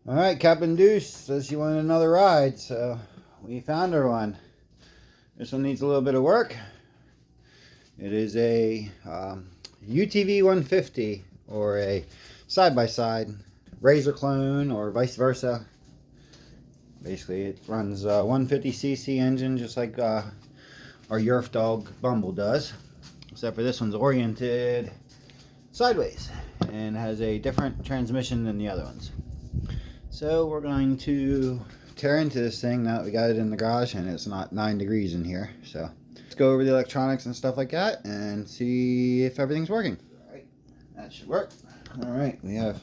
Alright, Captain Deuce says she wanted another ride, so we found her one. This one needs a little bit of work. It is a UTV 150, or a side-by-side Rzr clone, or vice versa. Basically, it runs a 150cc engine, just like our Yerf Dog Bumble does, except for this one's oriented sideways and has a different transmission than the other ones. So we're going to tear into this thing now that we got it in the garage and it's not 9 degrees in here. So let's go over the electronics and stuff like that and see if everything's working. All right, that should work. All right, we have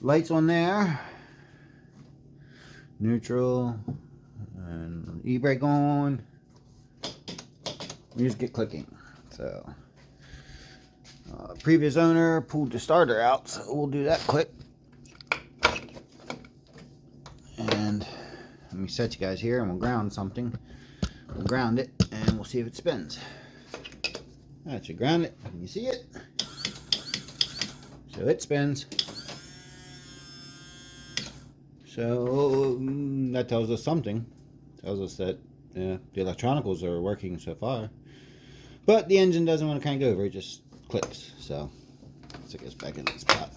lights on there, neutral, and e-brake on. We just get clicking. So previous owner pulled the starter out, so we'll do that quick. And let me set you guys here and we'll ground something. We'll ground it and we'll see if it spins. That should ground it. Can you see it? So it spins. So that tells us something. Tells us that the electronicals are working so far. But the engine doesn't want to crank over, it just clicks. So let's get this back in its spot.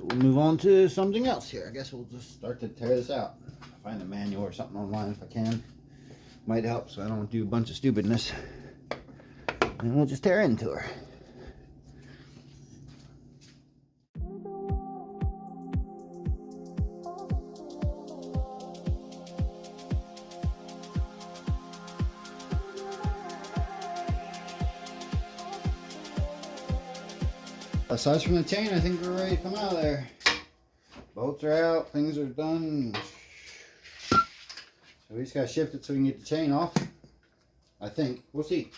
We'll move on to something else here. I guess we'll just start to tear this out. Find a manual or something online if I can. Might help so I don't do a bunch of stupidness. And we'll just tear into her. Aside from the chain, I think we're ready to come out of there. Bolts are out, things are done. So we just gotta shift it so we can get the chain off. I think. We'll see.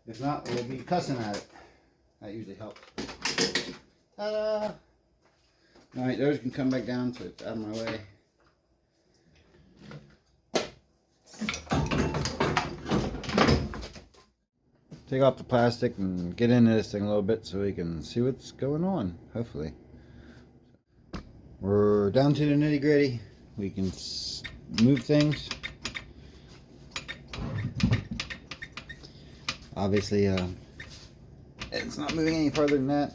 If not, we'll be cussing at it. That usually helps. Ta-da! Alright, those can come back down so it's out of my way. Take off the plastic and get into this thing a little bit so we can see what's going on, hopefully. We're down to the nitty gritty. We can move things. Obviously, it's not moving any further than that.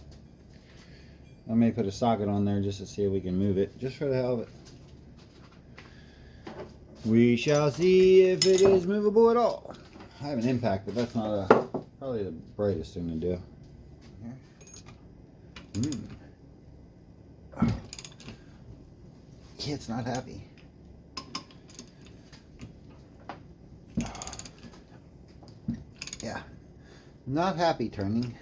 I may put a socket on there just to see if we can move it, just for the hell of it. We shall see if it is movable at all. I have an impact, but that's not probably the brightest thing to do. Yeah, it's not happy. Yeah, not happy turning.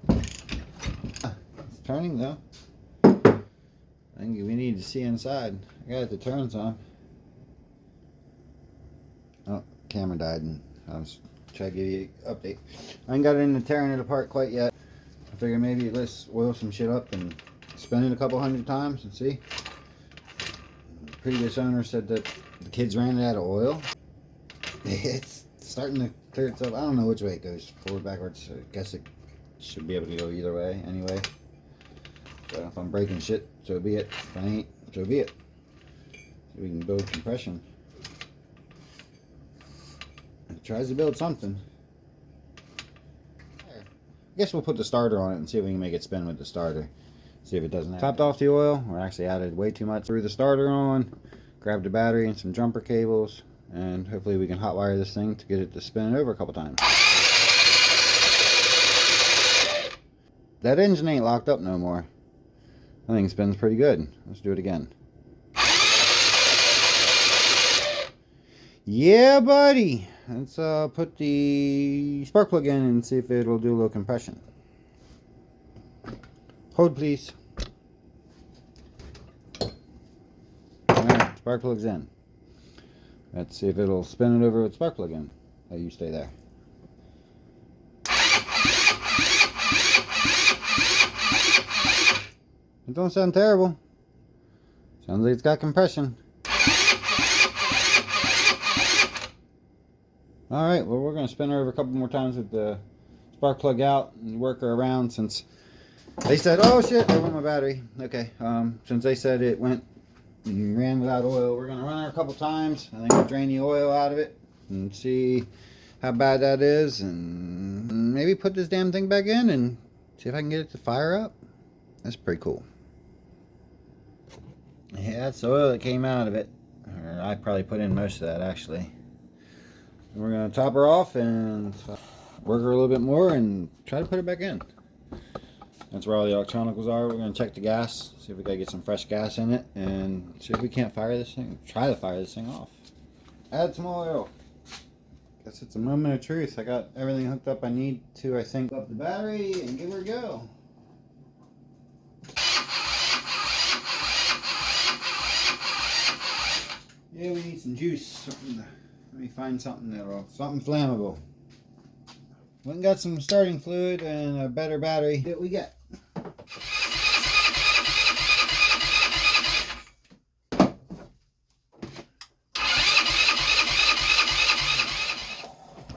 It's turning though. I think we need to see inside. I got the turns on. Oh, camera died and I was trying to give you an update. I ain't got it into tearing it apart quite yet. I figure maybe let's oil some shit up and spin it a couple hundred times and see. The previous owner said that the kids ran it out of oil. It's starting to clear itself. I don't know which way it goes, forward, backwards. I guess it should be able to go either way anyway. So if I'm breaking shit, so be it. If I ain't, so be it. So we can build compression. It tries to build something. I guess we'll put the starter on it and see if we can make it spin with the starter. See if it doesn't happen. Topped off the oil. We actually added way too much. Threw the starter on, grabbed the battery and some jumper cables, and hopefully we can hotwire this thing to get it to spin it over a couple times. That engine ain't locked up no more. I think it spins pretty good. Let's do it again. Yeah, buddy. Let's put the spark plug in and see if it'll do a little compression. Hold, please. Alright, spark plug's in. Let's see if it'll spin it over with spark plug in. Oh, you stay there. It don't sound terrible. Sounds like it's got compression. Alright, well, we're going to spin her over a couple more times with the spark plug out and work her around, since they said, oh shit, there went my battery. Okay, since they said it went and ran without oil, we're going to run her a couple times. I think we'll drain the oil out of it and see how bad that is, and maybe put this damn thing back in and see if I can get it to fire up. That's pretty cool. Yeah, that's the oil that came out of it. Or I probably put in most of that, actually. And we're going to top her off and work her a little bit more and try to put it back in. That's where all the electronicals are. We're going to check the gas, see if we got to get some fresh gas in it, and see if we can't fire this thing, try to fire this thing off. Add some oil. Guess it's a moment of truth. I got everything hooked up I need to, I think, up the battery and give her a go. Yeah, we need some juice. Let me find something something flammable. Went and got some starting fluid and a better battery that we get.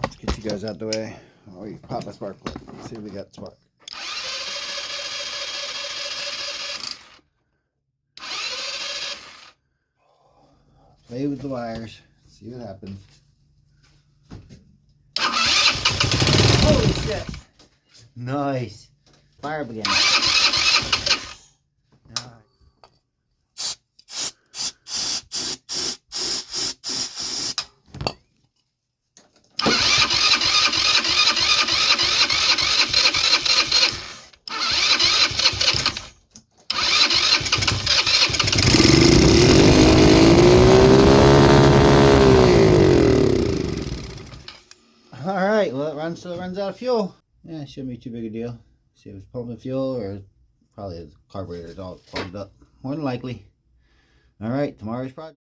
Let's get you guys out the way. Oh, you pop a spark plug. Let's see if we got spark. Play with the wires. See what happens. Holy shit! Nice. Fire up again. Alright, well, it runs till it runs out of fuel. Yeah, it shouldn't be too big a deal. See if it's pumping fuel, or probably the carburetor is all plugged up. More than likely. Alright, tomorrow's project.